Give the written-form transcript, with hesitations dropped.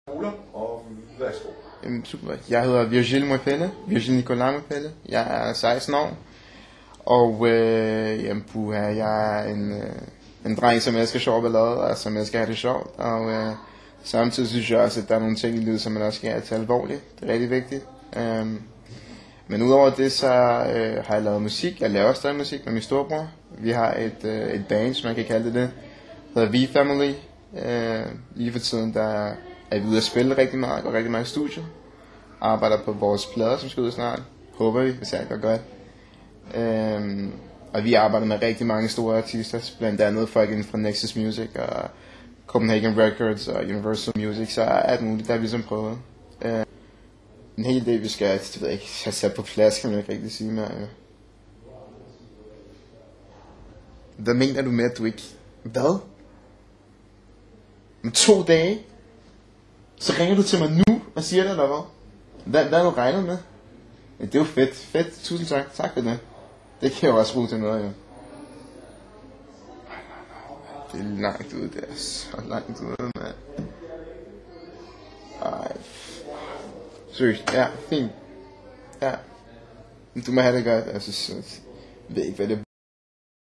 Og værsgo. Jamen, super. Jeg hedder Virgil Moipelle, Virgil Nicolas Moipelle. Jeg er 16 år. Og jeg er en dreng, som elsker sjov ballade, og som elsker at have det sjovt. Og samtidig synes jeg også, at der er nogle ting i livet, som man også skal have til alvorligt. Det er rigtig vigtigt. Men udover det, så har jeg lavet musik. Jeg laver stadig musik med min storebror. Vi har et band, som man kan kalde det. Det hedder V-Family. Lige for tiden, der er vi ude at spille rigtig meget, går rigtig meget i studiet. Arbejder på vores plader, som skal ud snart. Håber vi, hvis alt går godt. Og vi arbejder med rigtig mange store artister, blandt andet folk inden fra Nexus Music og Copenhagen Records og Universal Music, så alt muligt, der har vi ligesom prøvet. En hel del, vi skal, det ved jeg ikke, have sat på plads, kan man ikke rigtig sige, men hvad mener du med, at du ikke... Hvad? Om 2 dage? Så ringer du til mig nu og siger det, eller hvad? Hvad har du regnet med? Ja, det er jo fedt. Fedt. Tusind tak. Tak for det. Det kan jeg jo også bruge til noget, jo. Det er langt ude, det er så langt ude, mand. Ej. Seriøst. Ja, fint. Ja. Du må have det godt. Altså, jeg ved ikke, hvad det